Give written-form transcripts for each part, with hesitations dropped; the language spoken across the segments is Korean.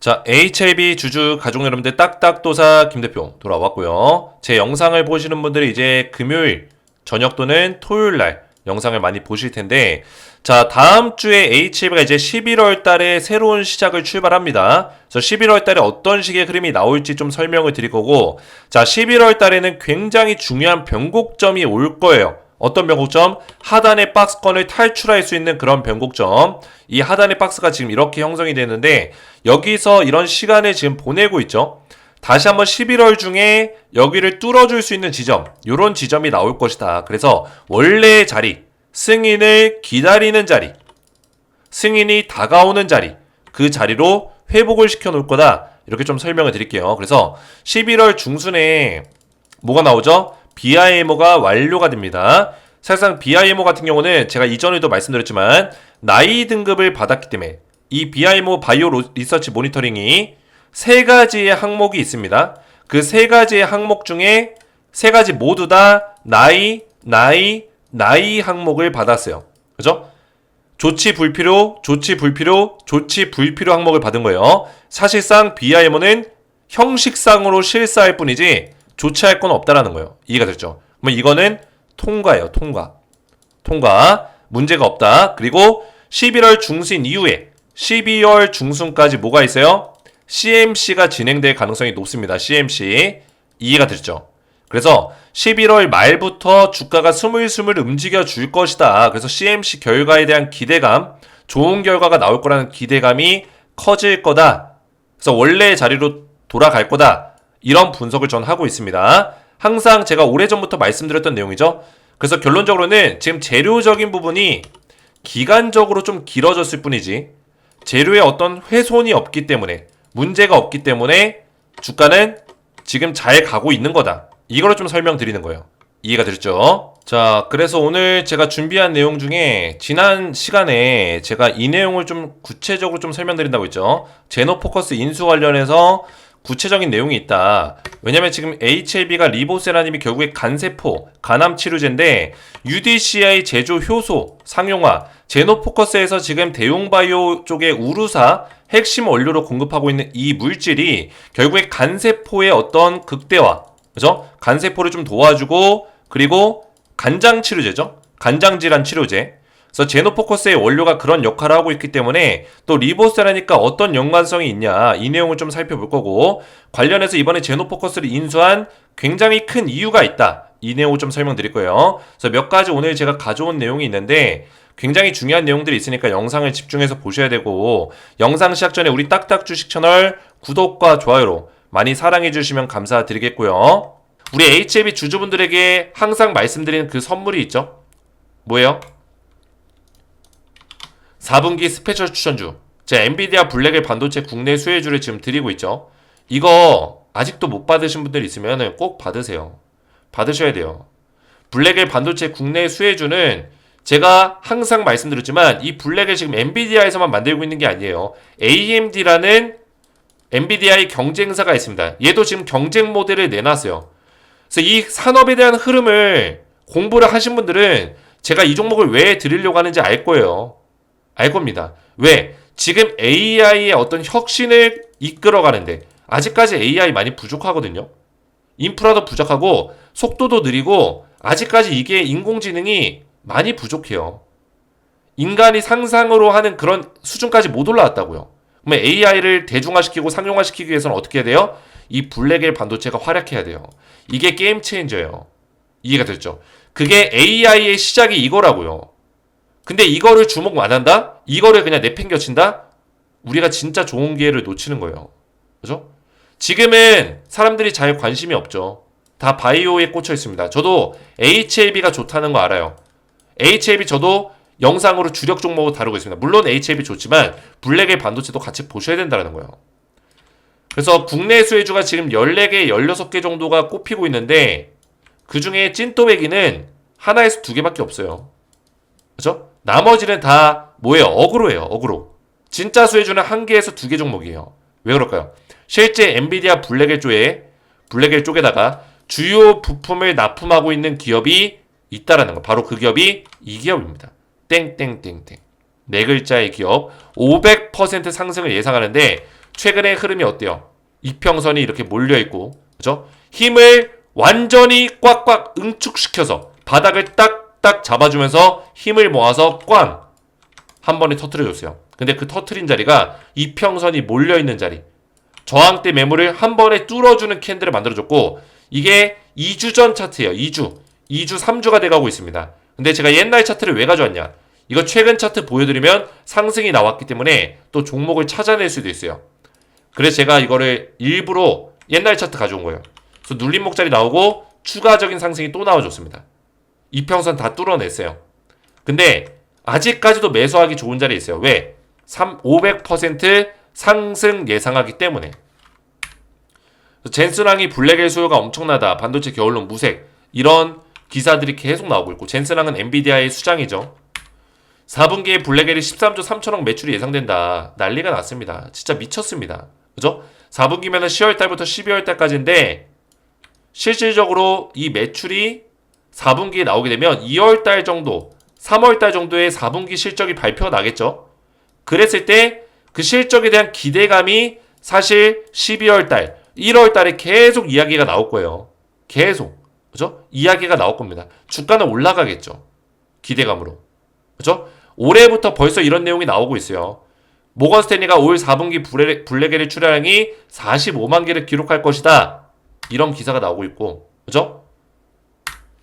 자, HLB 주주 가족 여러분들 딱딱도사 김대표 돌아왔고요. 제 영상을 보시는 분들이 이제 금요일 저녁 또는 토요일 날 영상을 많이 보실 텐데, 자, 다음 주에 HLB가 이제 11월 달에 새로운 시작을 출발합니다. 그래서 11월 달에 어떤 식의 흐름이 나올지 좀 설명을 드릴 거고, 자, 11월 달에는 굉장히 중요한 변곡점이 올 거예요. 어떤 변곡점? 하단의 박스권을 탈출할 수 있는 그런 변곡점. 이 하단의 박스가 지금 이렇게 형성이 되는데, 여기서 이런 시간을 지금 보내고 있죠. 다시 한번 11월 중에 여기를 뚫어줄 수 있는 지점, 이런 지점이 나올 것이다. 그래서 원래의 자리, 승인을 기다리는 자리, 승인이 다가오는 자리, 그 자리로 회복을 시켜 놓을 거다. 이렇게 좀 설명을 드릴게요. 그래서 11월 중순에 뭐가 나오죠? BIMO가 완료가 됩니다. 사실상 BIMO 같은 경우는 제가 이전에도 말씀드렸지만 나이 등급을 받았기 때문에 이 BIMO 바이오 리서치 모니터링이 세 가지의 항목이 있습니다. 그 세 가지의 항목 중에 세 가지 모두 다 나이 항목을 받았어요. 그죠? 조치 불필요, 조치 불필요, 조치 불필요 항목을 받은 거예요. 사실상 BIMO는 형식상으로 실사할 뿐이지 조치할 건 없다라는 거예요. 이해가 됐죠? 그러면 이거는 통과예요. 통과. 문제가 없다. 그리고 11월 중순 이후에 12월 중순까지 뭐가 있어요? CMC가 진행될 가능성이 높습니다. CMC. 이해가 됐죠? 그래서 11월 말부터 주가가 스물스물 움직여 줄 것이다. 그래서 CMC 결과에 대한 기대감, 좋은 결과가 나올 거라는 기대감이 커질 거다. 그래서 원래의 자리로 돌아갈 거다. 이런 분석을 전 하고 있습니다. 항상 제가 오래전부터 말씀드렸던 내용이죠. 그래서 결론적으로는 지금 재료적인 부분이 기간적으로 좀 길어졌을 뿐이지 재료에 어떤 훼손이 없기 때문에, 문제가 없기 때문에 주가는 지금 잘 가고 있는 거다. 이거를 좀 설명드리는 거예요. 이해가 되셨죠? 자, 그래서 오늘 제가 준비한 내용 중에 지난 시간에 제가 이 내용을 좀 구체적으로 좀 설명드린다고 했죠. 제노포커스 인수 관련해서 구체적인 내용이 있다. 왜냐면 지금 HLB가 리보세라님이 결국에 간세포, 간암치료제인데 UDCI 제조 효소, 상용화, 제노포커스에서 지금 대용바이오 쪽의 우루사 핵심 원료로 공급하고 있는 이 물질이 결국에 간세포의 어떤 극대화, 그죠? 간세포를 좀 도와주고, 그리고 간장치료제죠? 간장질환 치료제. 그래서 제노포커스의 원료가 그런 역할을 하고 있기 때문에 또 리보세라니까 어떤 연관성이 있냐, 이 내용을 좀 살펴볼 거고, 관련해서 이번에 제노포커스를 인수한 굉장히 큰 이유가 있다. 이 내용을 좀 설명드릴 거예요. 그래서 몇 가지 오늘 제가 가져온 내용이 있는데 굉장히 중요한 내용들이 있으니까 영상을 집중해서 보셔야 되고, 영상 시작 전에 우리 딱딱 주식 채널 구독과 좋아요로 많이 사랑해 주시면 감사드리겠고요. 우리 HLB 주주분들에게 항상 말씀드리는 그 선물이 있죠. 뭐예요? 4분기 스페셜 추천주. 제가 엔비디아 블랙엘 반도체 국내 수혜주를 지금 드리고 있죠. 이거 아직도 못 받으신 분들 있으면 꼭 받으세요. 받으셔야 돼요. 블랙엘 반도체 국내 수혜주는 제가 항상 말씀드렸지만 이 블랙엘 지금 엔비디아에서만 만들고 있는 게 아니에요. AMD라는 엔비디아의 경쟁사가 있습니다. 얘도 지금 경쟁 모델을 내놨어요. 그래서 이 산업에 대한 흐름을 공부를 하신 분들은 제가 이 종목을 왜 드리려고 하는지 알 거예요. 알 겁니다. 왜? 지금 AI의 어떤 혁신을 이끌어가는데 아직까지 AI 많이 부족하거든요. 인프라도 부족하고 속도도 느리고 아직까지 이게 인공지능이 많이 부족해요. 인간이 상상으로 하는 그런 수준까지 못 올라왔다고요. 그러면 AI를 대중화시키고 상용화시키기 위해서는 어떻게 해야 돼요? 이 블랙엘 반도체가 활약해야 돼요. 이게 게임 체인저예요. 이해가 됐죠? 그게 AI의 시작이 이거라고요. 근데 이거를 주목 안 한다? 이거를 그냥 내팽겨친다? 우리가 진짜 좋은 기회를 놓치는 거예요. 그죠? 지금은 사람들이 잘 관심이 없죠. 다 바이오에 꽂혀 있습니다. 저도 HLB가 좋다는 거 알아요. HLB 저도 영상으로 주력 종목을 다루고 있습니다. 물론 HLB 좋지만 블랙의 반도체도 같이 보셔야 된다는 거예요. 그래서 국내 수혜주가 지금 14개, 16개 정도가 꼽히고 있는데 그 중에 찐또배기는 하나에서 2개밖에 없어요. 그죠? 나머지는 다 뭐예요? 어그로예요. 어그로. 진짜 수혜주는 1개에서 2개 종목이에요. 왜 그럴까요? 실제 엔비디아 블랙엘 쪽에다가 주요 부품을 납품하고 있는 기업이 있다라는 거. 바로 그 기업이 이 기업입니다. 땡땡땡땡. 네 글자의 기업. 500% 상승을 예상하는데 최근의 흐름이 어때요? 이평선이 이렇게 몰려있고, 그죠? 힘을 완전히 꽉꽉 응축시켜서 바닥을 딱딱 잡아주면서 힘을 모아서 꽝! 한 번에 터트려줬어요. 근데 그 터트린 자리가 이평선이 몰려있는 자리. 저항대 매물을 한 번에 뚫어주는 캔들을 만들어줬고, 이게 2주 전 차트예요. 2주, 3주가 돼가고 있습니다. 근데 제가 옛날 차트를 왜 가져왔냐? 이거 최근 차트 보여드리면 상승이 나왔기 때문에 또 종목을 찾아낼 수도 있어요. 그래서 제가 이거를 일부러 옛날 차트 가져온 거예요. 그래서 눌림목자리 나오고 추가적인 상승이 또 나와줬습니다. 이평선 다 뚫어냈어요. 근데 아직까지도 매수하기 좋은 자리에 있어요. 왜? 500% 상승 예상하기 때문에. 젠슨항이 블랙의 수요가 엄청나다. 반도체 겨울론 무색. 이런 기사들이 계속 나오고 있고, 젠슨항은 엔비디아의 수장이죠. 4분기에 블랙엘이 13조 3천억 매출이 예상된다. 난리가 났습니다. 진짜 미쳤습니다. 그죠? 4분기면은 10월달부터 12월달까지인데 실질적으로 이 매출이 4분기에 나오게 되면 2월달 정도, 3월달 정도의 4분기 실적이 발표가 나겠죠. 그랬을 때 그 실적에 대한 기대감이 사실 12월달, 1월달에 계속 이야기가 나올 거예요. 계속. 그죠? 이야기가 나올 겁니다. 주가는 올라가겠죠. 기대감으로. 그죠? 올해부터 벌써 이런 내용이 나오고 있어요. 모건 스탠리가 올 4분기 블랙엘의 출하량이 45만 개를 기록할 것이다. 이런 기사가 나오고 있고, 그죠?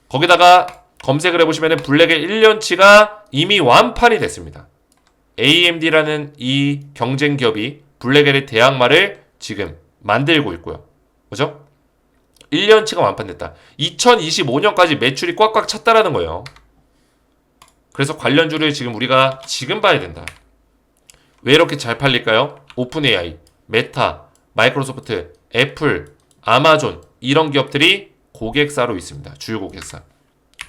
거기다가 검색을 해보시면 블랙엘 1년치가 이미 완판이 됐습니다. AMD라는 이 경쟁 기업이 블랙엘의 대항마를 지금 만들고 있고요. 그죠? 1년치가 완판됐다. 2025년까지 매출이 꽉꽉 찼다라는 거예요. 그래서 관련주를 지금 우리가 지금 봐야 된다. 왜 이렇게 잘 팔릴까요? 오픈 AI, 메타, 마이크로소프트, 애플, 아마존 이런 기업들이 고객사로 있습니다. 주요 고객사.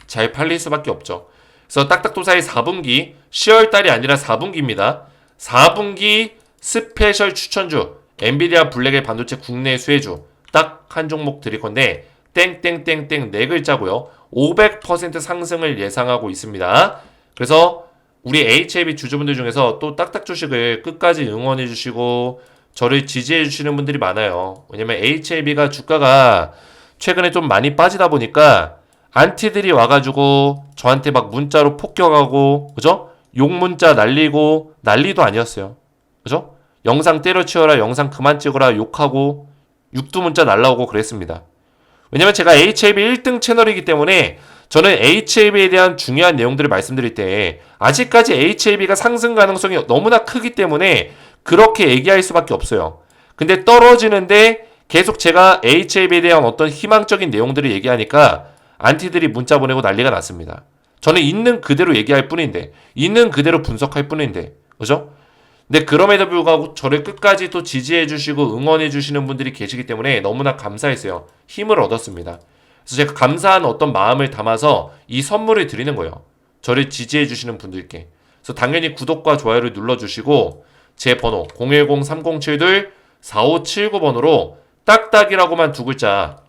잘 팔릴 수밖에 없죠. 그래서 딱딱도사의 4분기, 10월달이 아니라 4분기입니다. 4분기 스페셜 추천주, 엔비디아 블랙엘 반도체 국내 수혜주 딱 한 종목 드릴 건데 땡땡땡땡 네 글자고요. 500% 상승을 예상하고 있습니다. 그래서 우리 HAB 주주분들 중에서 또 딱딱 주식을 끝까지 응원해 주시고 저를 지지해 주시는 분들이 많아요. 왜냐면 HAB가 주가가 최근에 좀 많이 빠지다 보니까 안티들이 와가지고 저한테 막 문자로 폭격하고, 그죠? 욕 문자 날리고 난리도 아니었어요. 그죠? 영상 때려치워라, 영상 그만 찍어라 욕하고 육두 문자 날라오고 그랬습니다. 왜냐면 제가 HAB 1등 채널이기 때문에 저는 HAB에 대한 중요한 내용들을 말씀드릴 때 아직까지 HAB가 상승 가능성이 너무나 크기 때문에 그렇게 얘기할 수밖에 없어요. 근데 떨어지는데 계속 제가 HAB에 대한 어떤 희망적인 내용들을 얘기하니까 안티들이 문자 보내고 난리가 났습니다. 저는 있는 그대로 얘기할 뿐인데, 있는 그대로 분석할 뿐인데, 그죠? 근데 그럼에도 불구하고 저를 끝까지 또 지지해 주시고 응원해 주시는 분들이 계시기 때문에 너무나 감사했어요. 힘을 얻었습니다. 그래서 제가 감사한 어떤 마음을 담아서 이 선물을 드리는 거예요. 저를 지지해 주시는 분들께. 그래서 당연히 구독과 좋아요를 눌러주시고 제 번호 010-3072-4579번으로 딱딱이라고만 두 글자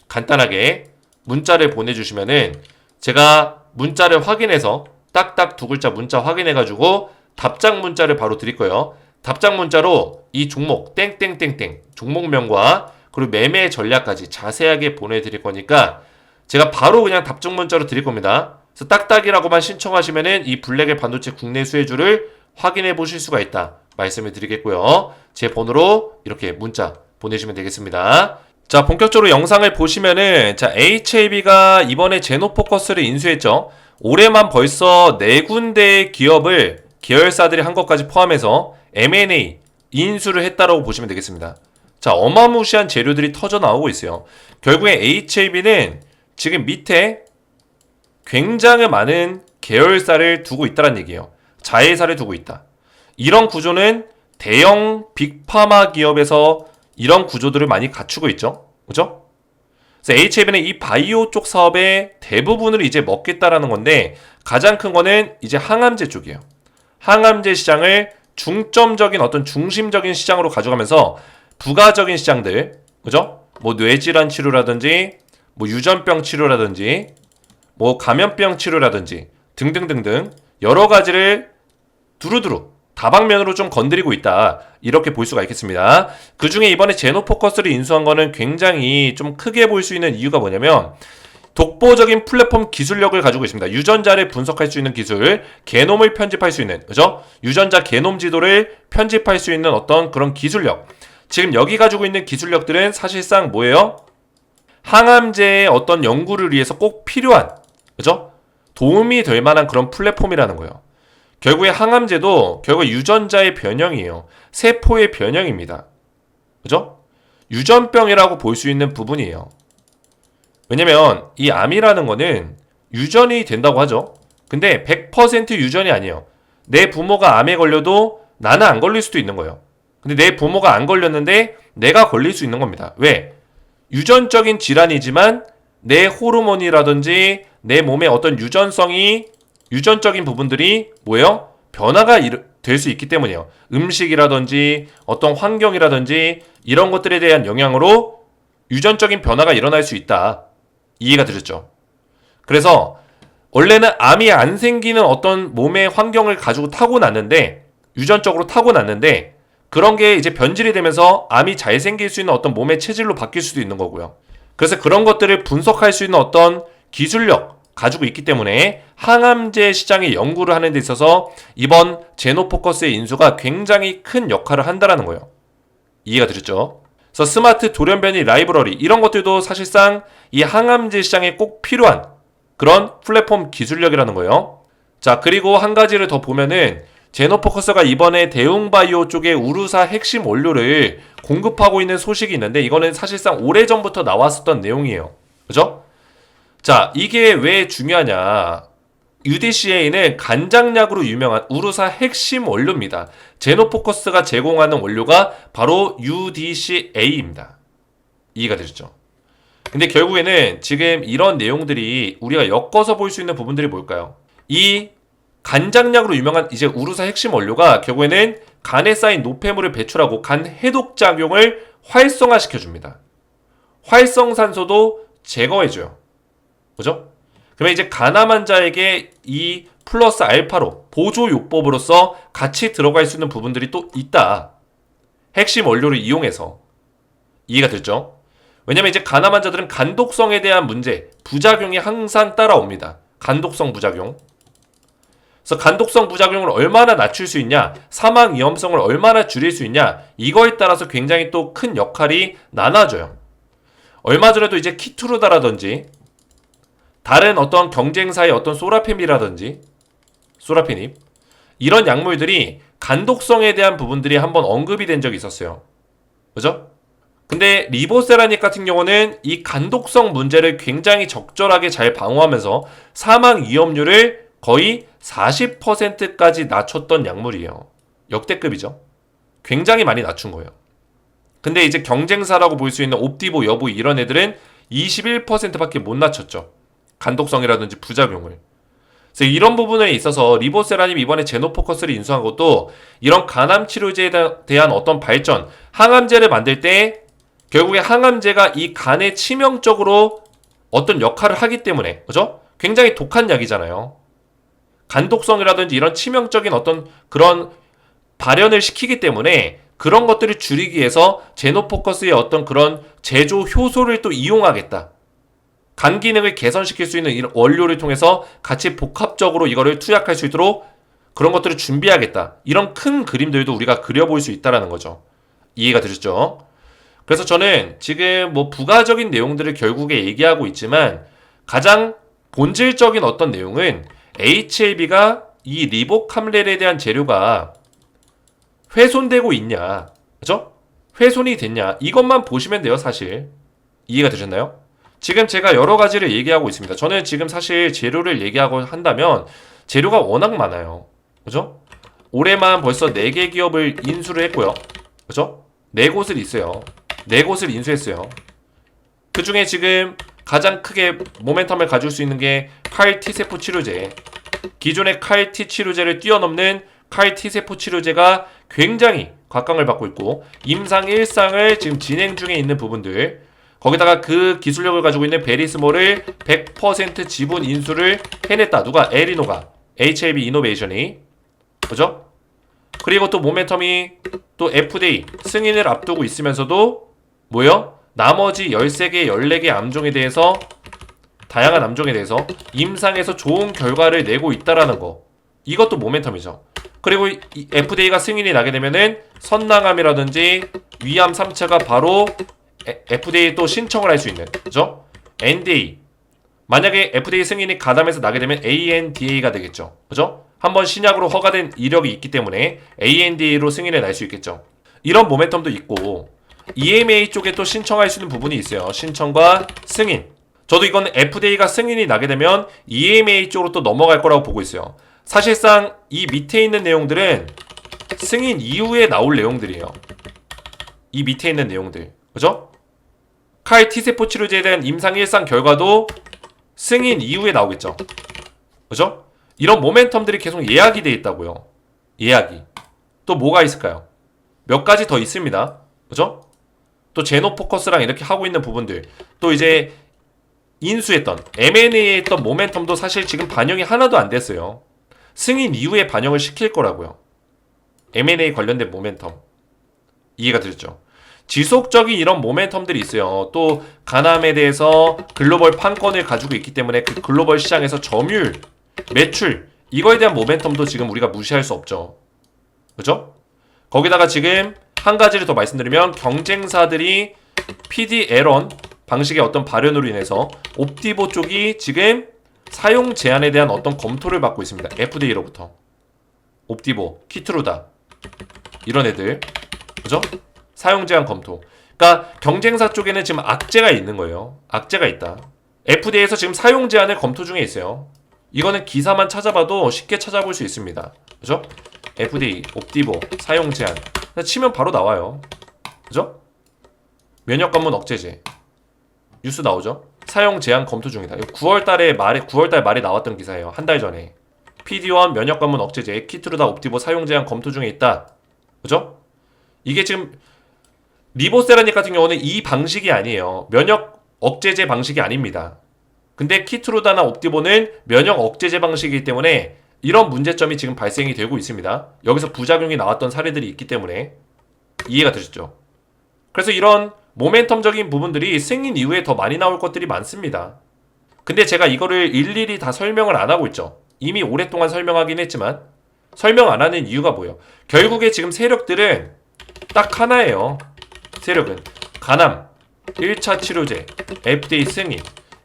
간단하게 문자를 보내주시면은 제가 문자를 확인해서 딱딱 두 글자 문자 확인해가지고 답장 문자를 바로 드릴 거예요. 답장 문자로 이 종목 땡땡땡땡 종목명과 그리고 매매 전략까지 자세하게 보내드릴 거니까 제가 바로 그냥 답장 문자로 드릴 겁니다. 그래서 딱딱이라고만 신청하시면은 이 블랙의 반도체 국내 수혜주를 확인해 보실 수가 있다 말씀을 드리겠고요. 제 번호로 이렇게 문자 보내주시면 되겠습니다. 자, 본격적으로 영상을 보시면은 자, HAB가 이번에 제노포커스를 인수했죠. 올해만 벌써 4군데의 기업을 계열사들이 한 것까지 포함해서 M&A 인수를 했다라고 보시면 되겠습니다. 자, 어마무시한 재료들이 터져 나오고 있어요. 결국에 HAB는 지금 밑에 굉장히 많은 계열사를 두고 있다는 얘기예요. 자회사를 두고 있다. 이런 구조는 대형 빅파마 기업에서 이런 구조들을 많이 갖추고 있죠. 그죠? 그래서 HAB는 이 바이오 쪽 사업의 대부분을 이제 먹겠다라는 건데 가장 큰 거는 이제 항암제 쪽이에요. 항암제 시장을 중점적인 어떤 중심적인 시장으로 가져가면서 부가적인 시장들, 그죠? 뭐 뇌질환 치료라든지 뭐 유전병 치료라든지 뭐 감염병 치료라든지 등등등등 여러 가지를 두루두루 다방면으로 좀 건드리고 있다. 이렇게 볼 수가 있겠습니다. 그 중에 이번에 제노포커스를 인수한 거는 굉장히 좀 크게 볼 수 있는 이유가 뭐냐면 독보적인 플랫폼 기술력을 가지고 있습니다. 유전자를 분석할 수 있는 기술, 게놈을 편집할 수 있는, 그죠? 유전자 게놈 지도를 편집할 수 있는 어떤 그런 기술력. 지금 여기 가지고 있는 기술력들은 사실상 뭐예요? 항암제의 어떤 연구를 위해서 꼭 필요한, 그죠? 도움이 될 만한 그런 플랫폼이라는 거예요. 결국에 항암제도 결국 유전자의 변형이에요. 세포의 변형입니다. 그죠? 유전병이라고 볼 수 있는 부분이에요. 왜냐면 이 암이라는 거는 유전이 된다고 하죠. 근데 100% 유전이 아니에요. 내 부모가 암에 걸려도 나는 안 걸릴 수도 있는 거예요. 근데 내 부모가 안 걸렸는데 내가 걸릴 수 있는 겁니다. 왜? 유전적인 질환이지만 내 호르몬이라든지 내 몸의 어떤 유전적인 부분들이 뭐예요? 변화가 될 수 있기 때문이에요. 음식이라든지 어떤 환경이라든지 이런 것들에 대한 영향으로 유전적인 변화가 일어날 수 있다. 이해가 되셨죠? 그래서 원래는 암이 안 생기는 어떤 몸의 환경을 가지고 타고났는데 유전적으로 타고났는데 그런 게 이제 변질이 되면서 암이 잘 생길 수 있는 어떤 몸의 체질로 바뀔 수도 있는 거고요. 그래서 그런 것들을 분석할 수 있는 어떤 기술력 가지고 있기 때문에 항암제 시장의 연구를 하는 데 있어서 이번 제노포커스의 인수가 굉장히 큰 역할을 한다라는 거예요. 이해가 되셨죠? 그래서 스마트 돌연변이 라이브러리 이런 것들도 사실상 이 항암제 시장에 꼭 필요한 그런 플랫폼 기술력이라는 거예요. 자, 그리고 한 가지를 더 보면은 제노포커스가 이번에 대웅바이오 쪽에 우루사 핵심 원료를 공급하고 있는 소식이 있는데 이거는 사실상 오래전부터 나왔었던 내용이에요. 그죠? 자, 이게 왜 중요하냐. UDCA는 간장약으로 유명한 우루사 핵심 원료입니다. 제노포커스가 제공하는 원료가 바로 UDCA입니다. 이해가 되셨죠? 근데 결국에는 지금 이런 내용들이 우리가 엮어서 볼 수 있는 부분들이 뭘까요? 이 간장약으로 유명한 이제 우루사 핵심 원료가 결국에는 간에 쌓인 노폐물을 배출하고 간 해독 작용을 활성화시켜줍니다. 활성산소도 제거해줘요. 그죠? 그러면 이제 간암 환자에게 이 플러스 알파로 보조요법으로서 같이 들어갈 수 있는 부분들이 또 있다. 핵심 원료를 이용해서. 이해가 됐죠? 왜냐면 이제 간암 환자들은 간독성에 대한 문제, 부작용이 항상 따라옵니다. 간독성 부작용. 그래서 간독성 부작용을 얼마나 낮출 수 있냐, 사망 위험성을 얼마나 줄일 수 있냐, 이거에 따라서 굉장히 또 큰 역할이 나눠져요. 얼마 전에도 이제 키투르다라든지 다른 어떤 경쟁사의 어떤 소라페미라든지 소라페닙 이런 약물들이 간독성에 대한 부분들이 한번 언급이 된 적이 있었어요. 그죠? 근데 리보세라닉 같은 경우는 이 간독성 문제를 굉장히 적절하게 잘 방어하면서 사망 위험률을 거의 40%까지 낮췄던 약물이에요. 역대급이죠. 굉장히 많이 낮춘 거예요. 근데 이제 경쟁사라고 볼 수 있는 옵디보, 여부 이런 애들은 21%밖에 못 낮췄죠. 간독성이라든지 부작용을. 그래서 이런 부분에 있어서 리보세라님 이번에 제노포커스를 인수한 것도 이런 간암 치료제에 대한 어떤 발전, 항암제를 만들 때 결국에 항암제가 이 간에 치명적으로 어떤 역할을 하기 때문에, 그죠? 굉장히 독한 약이잖아요. 간독성이라든지 이런 치명적인 어떤 그런 발현을 시키기 때문에 그런 것들을 줄이기 위해서 제노포커스의 어떤 그런 제조 효소를 또 이용하겠다. 간 기능을 개선시킬 수 있는 이런 원료를 통해서 같이 복합적으로 이거를 투약할 수 있도록 그런 것들을 준비하겠다. 이런 큰 그림들도 우리가 그려볼 수 있다는 거죠. 이해가 되셨죠? 그래서 저는 지금 뭐 부가적인 내용들을 결국에 얘기하고 있지만 가장 본질적인 어떤 내용은 HLB가 이 리보캄렐에 대한 재료가 훼손되고 있냐, 그죠? 훼손이 됐냐, 이것만 보시면 돼요. 사실 이해가 되셨나요? 지금 제가 여러 가지를 얘기하고 있습니다. 저는 지금 사실 재료를 얘기하고 한다면 재료가 워낙 많아요. 그죠? 올해만 벌써 4개 기업을 인수를 했고요. 그죠? 4곳을 있어요. 4곳을 인수했어요. 그 중에 지금 가장 크게 모멘텀을 가질 수 있는 게 CAR T세포 치료제. 기존의 CAR T 치료제를 뛰어넘는 CAR T세포 치료제가 굉장히 곽강을 받고 있고 임상 1상을 지금 진행 중에 있는 부분들, 거기다가 그 기술력을 가지고 있는 베리스몰을 100% 지분 인수를 해냈다. 누가? 에리노가, HLB 이노베이션이. 그죠? 그리고 또 모멘텀이 또 F데이 승인을 앞두고 있으면서도 뭐요? 나머지 13개, 14개 암종에 대해서 다양한 암종에 대해서 임상에서 좋은 결과를 내고 있다라는 거. 이것도 모멘텀이죠. 그리고 이 F데이가 승인이 나게 되면은 선낭암이라든지 위암 3차가 바로 F데이 또 신청을 할 수 있는, 그죠? NDA. 만약에 FDA 승인이 가담해서 나게 되면 ANDA가 되겠죠. 그죠? 한번 신약으로 허가된 이력이 있기 때문에 ANDA로 승인을 날 수 있겠죠. 이런 모멘텀도 있고 EMA 쪽에 또 신청할 수 있는 부분이 있어요. 신청과 승인. 저도 이건 FDA가 승인이 나게 되면 EMA 쪽으로 또 넘어갈 거라고 보고 있어요. 사실상 이 밑에 있는 내용들은 승인 이후에 나올 내용들이에요. 이 밑에 있는 내용들. 그죠? CAR T세포 치료제에 대한 임상 1상 결과도 승인 이후에 나오겠죠. 그죠? 이런 모멘텀들이 계속 예약이 돼 있다고요. 예약이. 또 뭐가 있을까요? 몇 가지 더 있습니다. 그죠? 또 제노포커스랑 이렇게 하고 있는 부분들. 또 이제 인수했던 M&A에 했던 모멘텀도 사실 지금 반영이 하나도 안 됐어요. 승인 이후에 반영을 시킬 거라고요. M&A 관련된 모멘텀. 이해가 되셨죠? 지속적인 이런 모멘텀들이 있어요. 또 가남에 대해서 글로벌 판권을 가지고 있기 때문에 그 글로벌 시장에서 점유율, 매출 이거에 대한 모멘텀도 지금 우리가 무시할 수 없죠. 그죠? 거기다가 지금 한 가지를 더 말씀드리면 경쟁사들이 PD 에런 방식의 어떤 발현으로 인해서 옵티보 쪽이 지금 사용 제한에 대한 어떤 검토를 받고 있습니다. FDA로부터. 옵티보, 키트루다 이런 애들. 그죠? 사용 제한 검토. 그러니까 경쟁사 쪽에는 지금 악재가 있는 거예요. 악재가 있다. FDA에서 지금 사용 제한을 검토 중에 있어요. 이거는 기사만 찾아봐도 쉽게 찾아볼 수 있습니다. 그죠? FDA, 옵티보, 사용 제한. 치면 바로 나와요. 그죠? 면역 관문 억제제. 뉴스 나오죠? 사용 제한 검토 중이다. 9월달 말에 나왔던 기사예요. 한 달 전에. PD1 면역 관문 억제제, 키트루다 옵티보 사용 제한 검토 중에 있다. 그죠? 이게 지금 리보세라닉 같은 경우는 이 방식이 아니에요. 면역 억제제 방식이 아닙니다. 근데 키트루다나 옵티보는 면역 억제제 방식이기 때문에 이런 문제점이 지금 발생이 되고 있습니다. 여기서 부작용이 나왔던 사례들이 있기 때문에 이해가 되셨죠? 그래서 이런 모멘텀적인 부분들이 승인 이후에 더 많이 나올 것들이 많습니다. 근데 제가 이거를 일일이 다 설명을 안 하고 있죠. 이미 오랫동안 설명하긴 했지만 설명 안 하는 이유가 뭐예요? 결국에 지금 세력들은 딱 하나예요. 세력은 가남, 1차 치료제, FDA 승인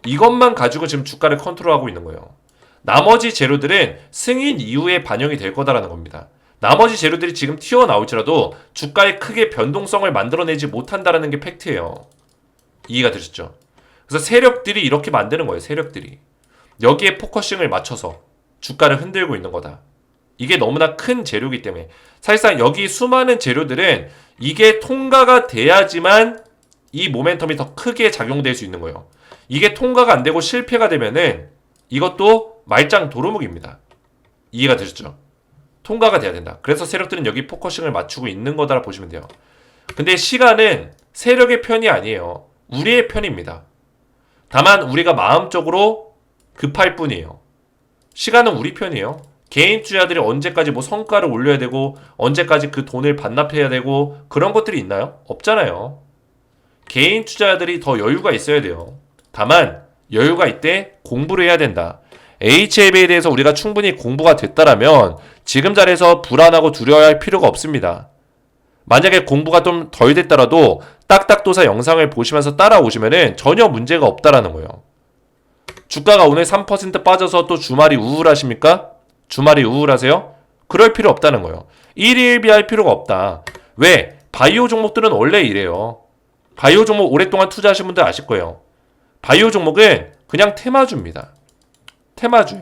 이것만 가지고 지금 주가를 컨트롤하고 있는 거예요. 나머지 재료들은 승인 이후에 반영이 될 거다라는 겁니다. 나머지 재료들이 지금 튀어나올지라도 주가에 크게 변동성을 만들어내지 못한다라는 게 팩트예요. 이해가 되셨죠? 그래서 세력들이 이렇게 만드는 거예요. 세력들이. 여기에 포커싱을 맞춰서 주가를 흔들고 있는 거다. 이게 너무나 큰 재료이기 때문에 사실상 여기 수많은 재료들은 이게 통과가 돼야지만 이 모멘텀이 더 크게 작용될 수 있는 거예요. 이게 통과가 안 되고 실패가 되면은 이것도 말짱 도루묵입니다. 이해가 되셨죠? 통과가 돼야 된다. 그래서 세력들은 여기 포커싱을 맞추고 있는 거다라 보시면 돼요. 근데 시간은 세력의 편이 아니에요. 우리의 편입니다. 다만 우리가 마음적으로 급할 뿐이에요. 시간은 우리 편이에요. 개인 투자들이 언제까지 뭐 성과를 올려야 되고 언제까지 그 돈을 반납해야 되고 그런 것들이 있나요? 없잖아요. 개인 투자자들이 더 여유가 있어야 돼요. 다만 여유가 있대 공부를 해야 된다. HLB에 대해서 우리가 충분히 공부가 됐다라면 지금 자리에서 불안하고 두려워할 필요가 없습니다. 만약에 공부가 좀 덜 됐더라도 딱딱도사 영상을 보시면서 따라오시면은 전혀 문제가 없다라는 거예요. 주가가 오늘 3% 빠져서 또 주말이 우울하십니까? 주말이 우울하세요? 그럴 필요 없다는 거예요. 일희일비할 필요가 없다. 왜? 바이오 종목들은 원래 이래요. 바이오 종목 오랫동안 투자하신 분들 아실 거예요. 바이오 종목은 그냥 테마주입니다. 테마주요.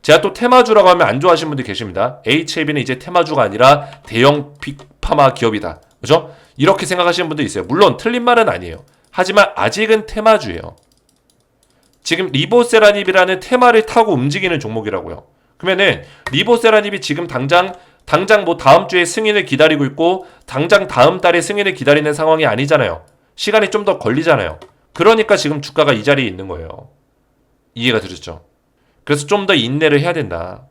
제가 또 테마주라고 하면 안 좋아하시는 분들 계십니다. HLB는 이제 테마주가 아니라 대형 빅파마 기업이다. 그죠? 이렇게 생각하시는 분도 있어요. 물론 틀린 말은 아니에요. 하지만 아직은 테마주예요. 지금 리보세라닙이라는 테마를 타고 움직이는 종목이라고요. 그러면은 리보세라닙이 지금 당장 뭐 다음 주에 승인을 기다리고 있고 당장 다음 달에 승인을 기다리는 상황이 아니잖아요. 시간이 좀 더 걸리잖아요. 그러니까 지금 주가가 이 자리에 있는 거예요. 이해가 되셨죠? 그래서 좀 더 인내를 해야 된다.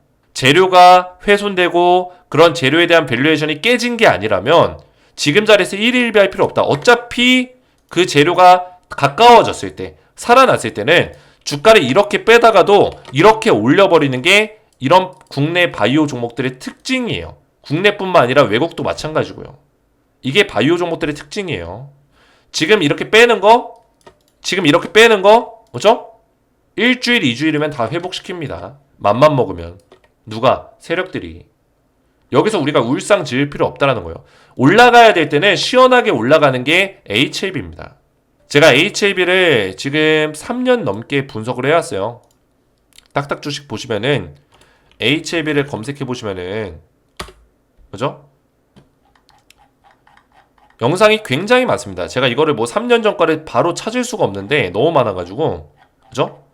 재료가 훼손되고 그런 재료에 대한 밸류에이션이 깨진 게 아니라면 지금 자리에서 1위1비할 필요 없다. 어차피 그 재료가 가까워졌을 때, 살아났을 때는 주가를 이렇게 빼다가도 이렇게 올려버리는 게 이런 국내 바이오 종목들의 특징이에요. 국내뿐만 아니라 외국도 마찬가지고요. 이게 바이오 종목들의 특징이에요. 지금 이렇게 빼는 거, 뭐죠? 일주일, 2주일이면 다 회복시킵니다. 맘만 먹으면. 누가? 세력들이. 여기서 우리가 울상 지을 필요 없다라는 거예요. 올라가야 될 때는 시원하게 올라가는 게 HLB입니다. 제가 HLB를 지금 3년 넘게 분석을 해왔어요. 딱딱 주식 보시면은 HLB를 검색해 보시면은 그죠? 영상이 굉장히 많습니다. 제가 이거를 뭐 3년 전 거를 바로 찾을 수가 없는데 너무 많아가지고 그죠?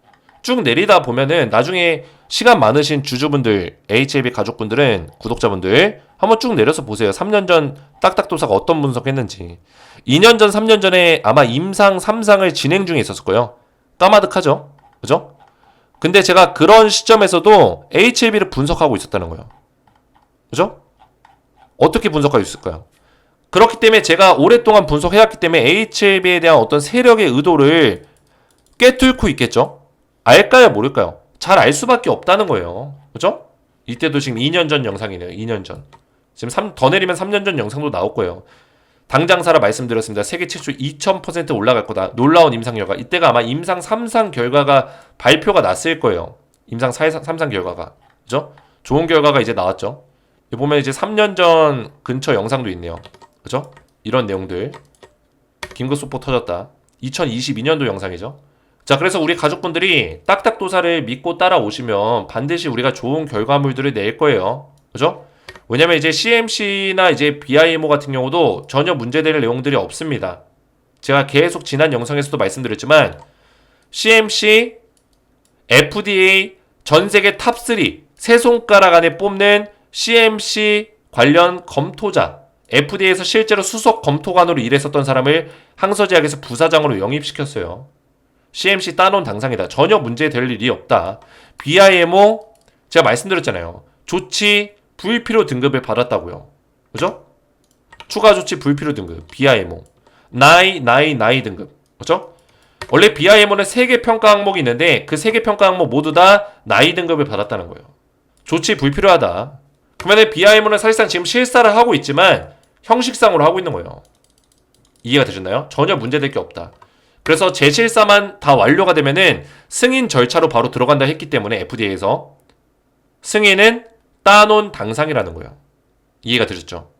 쭉 내리다 보면은 나중에 시간 많으신 주주분들, HLB 가족분들은 구독자분들 한번 쭉 내려서 보세요. 3년 전 딱딱도사가 어떤 분석했는지. 2년 전, 3년 전에 아마 임상 3상을 진행 중에 있었을 거예요. 까마득하죠? 그죠? 근데 제가 그런 시점에서도 HLB를 분석하고 있었다는 거예요. 그죠? 어떻게 분석할 수 있을까요? 그렇기 때문에 제가 오랫동안 분석해왔기 때문에 HLB에 대한 어떤 세력의 의도를 꿰뚫고 있겠죠? 알까요? 모를까요? 잘 알 수밖에 없다는 거예요. 그죠? 이때도 지금 2년 전 영상이네요. 2년 전. 지금 더 내리면 3년 전 영상도 나올 거예요. 당장사라 말씀드렸습니다. 세계 최초 2000% 올라갈 거다. 놀라운 임상 결과. 이때가 아마 임상 3상 결과가 발표가 났을 거예요. 임상 3상 결과가. 그죠? 좋은 결과가 이제 나왔죠. 보면 이제 3년 전 근처 영상도 있네요. 그죠? 이런 내용들. 긴급소포 터졌다. 2022년도 영상이죠. 자, 그래서 우리 가족분들이 딱딱도사를 믿고 따라오시면 반드시 우리가 좋은 결과물들을 낼 거예요. 그죠? 왜냐면 이제 CMC나 이제 BIMO 같은 경우도 전혀 문제될 내용들이 없습니다. 제가 계속 지난 영상에서도 말씀드렸지만 CMC, FDA 전 세계 탑3 세 손가락 안에 뽑는 CMC 관련 검토자, FDA에서 실제로 수석 검토관으로 일했었던 사람을 항서제약에서 부사장으로 영입시켰어요. CMC 따놓은 당상이다. 전혀 문제될 일이 없다. BIMO 제가 말씀드렸잖아요. 조치 불필요 등급을 받았다고요. 그죠? 추가 조치 불필요 등급 BIMO 나이 등급. 그죠? 원래 BIMO는 3개 평가 항목이 있는데 그 3개 평가 항목 모두 다 나이 등급을 받았다는 거예요. 조치 불필요하다. 그러면 BIMO는 사실상 지금 실사를 하고 있지만 형식상으로 하고 있는 거예요. 이해가 되셨나요? 전혀 문제될 게 없다. 그래서 재실사만 다 완료가 되면은 승인 절차로 바로 들어간다 했기 때문에 FDA에서 승인은 따놓은 당상이라는 거예요. 이해가 되셨죠?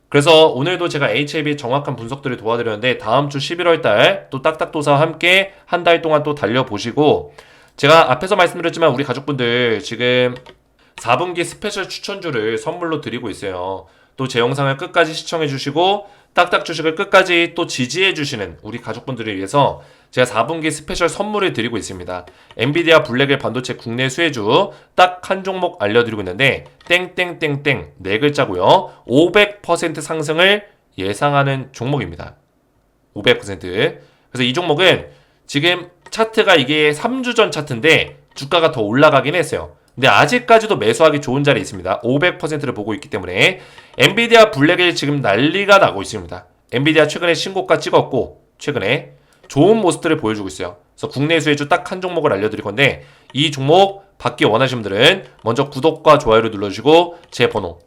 그래서 오늘도 제가 HLB 정확한 분석들을 도와드렸는데 다음 주 11월 달 또 딱딱도사와 함께 한 달 동안 또 달려보시고 제가 앞에서 말씀드렸지만 우리 가족분들 지금 4분기 스페셜 추천주를 선물로 드리고 있어요. 또 제 영상을 끝까지 시청해 주시고 딱딱 주식을 끝까지 또 지지해 주시는 우리 가족분들을 위해서 제가 4분기 스페셜 선물을 드리고 있습니다. 엔비디아 블랙엘 반도체 국내 수혜주 딱 한 종목 알려드리고 있는데 땡땡땡땡 네 글자고요. 500% 상승을 예상하는 종목입니다. 500%. 그래서 이 종목은 지금 차트가 이게 3주 전 차트인데 주가가 더 올라가긴 했어요. 근데 아직까지도 매수하기 좋은 자리에 있습니다. 500%를 보고 있기 때문에 엔비디아 블랙이 지금 난리가 나고 있습니다. 엔비디아 최근에 신고가 찍었고 최근에 좋은 모습들을 보여주고 있어요. 그래서 국내 수혜주 딱 한 종목을 알려드릴 건데 이 종목 받기 원하시는 분들은 먼저 구독과 좋아요를 눌러주시고 제 번호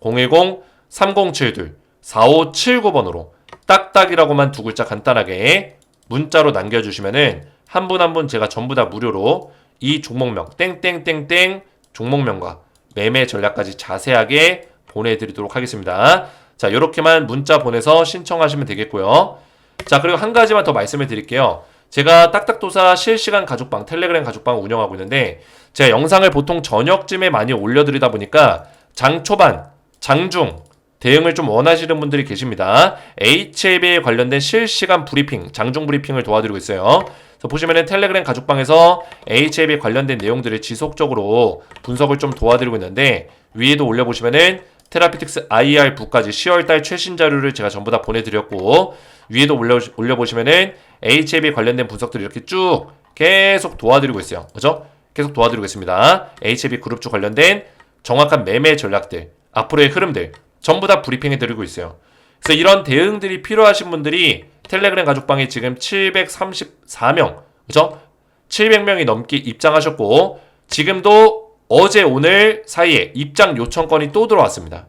010-3072-4579번으로 딱딱이라고만 두 글자 간단하게 문자로 남겨주시면은 한 분 한 분 제가 전부 다 무료로 이 종목명 땡땡땡땡 종목명과 매매 전략까지 자세하게 보내드리도록 하겠습니다. 자, 요렇게만 문자 보내서 신청하시면 되겠고요. 자, 그리고 한 가지만 더 말씀을 드릴게요. 제가 딱딱도사 실시간 가족방, 텔레그램 가족방 운영하고 있는데 제가 영상을 보통 저녁쯤에 많이 올려드리다 보니까 장 초반, 장중 대응을 좀 원하시는 분들이 계십니다. HLB에 관련된 실시간 브리핑, 장중 브리핑을 도와드리고 있어요. 그래서 보시면은 텔레그램 가족방에서 HLB 관련된 내용들을 지속적으로 분석을 좀 도와드리고 있는데 위에도 올려보시면은 테라피틱스 IR부까지 10월달 최신 자료를 제가 전부 다 보내드렸고 위에도 올려보시면은 HLB 관련된 분석들을 이렇게 쭉 계속 도와드리고 있어요. 그죠? 계속 도와드리고 있습니다. HLB 그룹주 관련된 정확한 매매 전략들, 앞으로의 흐름들 전부 다 브리핑해 드리고 있어요. 그래서 이런 대응들이 필요하신 분들이 텔레그램 가족방에 지금 734명, 그죠? 700명이 넘게 입장하셨고 지금도 어제 오늘 사이에 입장 요청건이 또 들어왔습니다.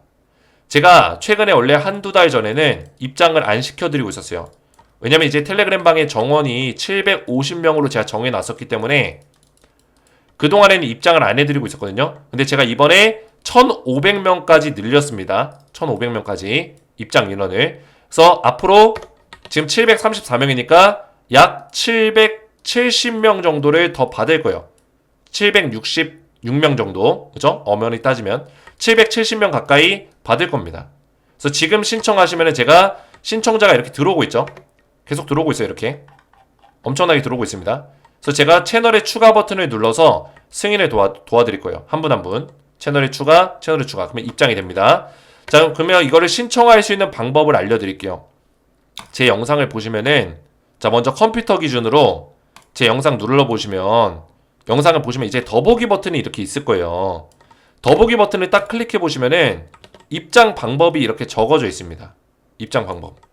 제가 최근에 원래 한두 달 전에는 입장을 안 시켜드리고 있었어요. 왜냐면 이제 텔레그램 방의 정원이 750명으로 제가 정해놨었기 때문에 그동안에는 입장을 안 해드리고 있었거든요. 근데 제가 이번에 1500명까지 늘렸습니다. 1500명까지 입장 인원을. 그래서 앞으로 지금 734명이니까 약 770명 정도를 더 받을 거예요. 766명 정도, 그죠? 엄연히 따지면 770명 가까이 받을 겁니다. 그래서 지금 신청하시면 제가 신청자가 이렇게 들어오고 있죠. 계속 들어오고 있어요. 이렇게 엄청나게 들어오고 있습니다. 그래서 제가 채널의 추가 버튼을 눌러서 승인을 도와드릴 거예요. 한 분 한 분. 채널의 추가. 그러면 입장이 됩니다. 자, 그러면 이거를 신청할 수 있는 방법을 알려드릴게요. 제 영상을 보시면은, 자, 먼저 컴퓨터 기준으로 제 영상 눌러보시면, 영상을 보시면 이제 더보기 버튼이 이렇게 있을 거예요. 더보기 버튼을 딱 클릭해 보시면은, 입장 방법이 이렇게 적어져 있습니다. 입장 방법.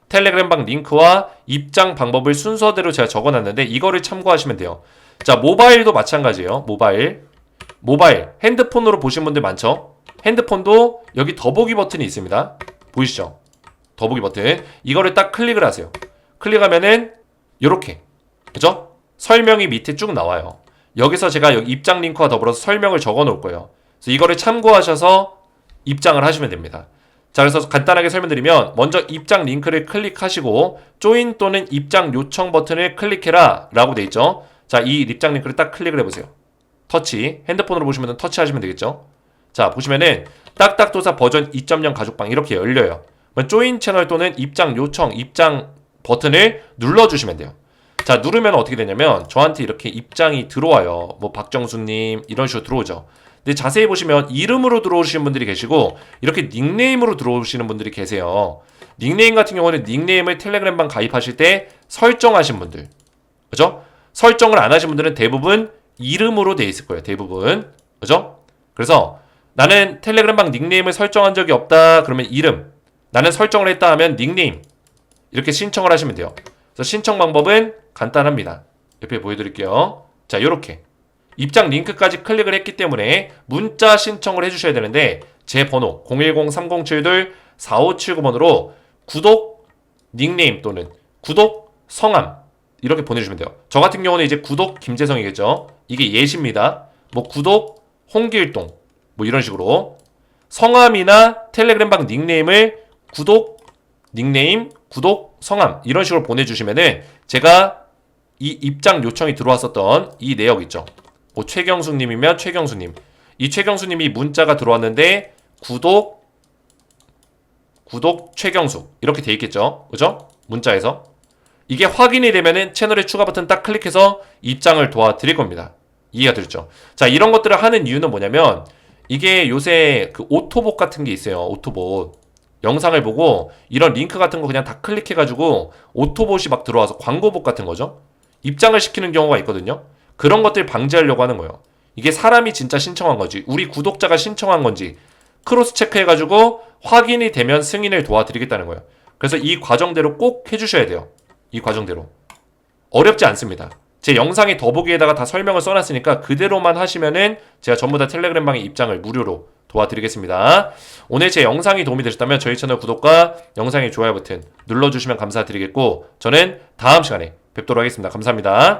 텔레그램 방 링크와 입장 방법을 순서대로 제가 적어놨는데 이거를 참고하시면 돼요. 자, 모바일도 마찬가지예요. 모바일 핸드폰으로 보신 분들 많죠? 핸드폰도 여기 더보기 버튼이 있습니다. 보이시죠? 더보기 버튼. 이거를 딱 클릭을 하세요. 클릭하면은 요렇게, 그죠? 설명이 밑에 쭉 나와요. 여기서 제가 여기 입장 링크와 더불어서 설명을 적어 놓을 거예요. 그래서 이거를 참고하셔서 입장을 하시면 됩니다. 자, 그래서 간단하게 설명드리면 먼저 입장 링크를 클릭하시고 조인 또는 입장 요청 버튼을 클릭해라 라고 돼 있죠. 자, 이 입장 링크를 딱 클릭을 해보세요. 터치, 핸드폰으로 보시면 터치 하시면 되겠죠. 자, 보시면은 딱딱도사 버전 2.0 가족방 이렇게 열려요. 조인 채널 또는 입장 요청, 입장 버튼을 눌러주시면 돼요. 자, 누르면 어떻게 되냐면 저한테 이렇게 입장이 들어와요. 뭐 박정수님 이런 식으로 들어오죠. 근데 자세히 보시면 이름으로 들어오시는 분들이 계시고 이렇게 닉네임으로 들어오시는 분들이 계세요. 닉네임 같은 경우는 닉네임을 텔레그램방 가입하실 때 설정하신 분들, 그죠? 설정을 안 하신 분들은 대부분 이름으로 돼 있을 거예요. 대부분, 그죠? 그래서 나는 텔레그램방 닉네임을 설정한 적이 없다 그러면 이름, 나는 설정을 했다 하면 닉네임 이렇게 신청을 하시면 돼요. 그래서 신청 방법은 간단합니다. 옆에 보여드릴게요. 자, 요렇게 입장 링크까지 클릭을 했기 때문에 문자 신청을 해주셔야 되는데 제 번호 010-3071-4579번으로 구독 닉네임 또는 구독 성함 이렇게 보내주시면 돼요. 저 같은 경우는 이제 구독 김재성이겠죠. 이게 예시입니다. 뭐 구독 홍길동 뭐 이런 식으로 성함이나 텔레그램방 닉네임을 구독 닉네임 구독 성함 이런 식으로 보내주시면은 제가 이 입장 요청이 들어왔었던 이 내역 있죠. 뭐 최경수님이면 최경수님, 이 최경수님이 문자가 들어왔는데 구독 최경수 이렇게 돼 있겠죠, 그죠? 문자에서 이게 확인이 되면은 채널의 추가 버튼 딱 클릭해서 입장을 도와드릴 겁니다. 이해가 되죠? 자, 이런 것들을 하는 이유는 뭐냐면 이게 요새 그 오토봇 같은 게 있어요. 오토봇 영상을 보고 이런 링크 같은 거 그냥 다 클릭해가지고 오토봇이 막 들어와서 광고봇 같은 거죠. 입장을 시키는 경우가 있거든요. 그런 것들 방지하려고 하는 거예요. 이게 사람이 진짜 신청한 건지 우리 구독자가 신청한 건지 크로스 체크해가지고 확인이 되면 승인을 도와드리겠다는 거예요. 그래서 이 과정대로 꼭 해주셔야 돼요. 이 과정대로 어렵지 않습니다. 제 영상의 더보기에다가 다 설명을 써놨으니까 그대로만 하시면은 제가 전부 다 텔레그램방의 입장을 무료로 도와드리겠습니다. 오늘 제 영상이 도움이 되셨다면 저희 채널 구독과 영상의 좋아요 버튼 눌러주시면 감사드리겠고 저는 다음 시간에 뵙도록 하겠습니다. 감사합니다.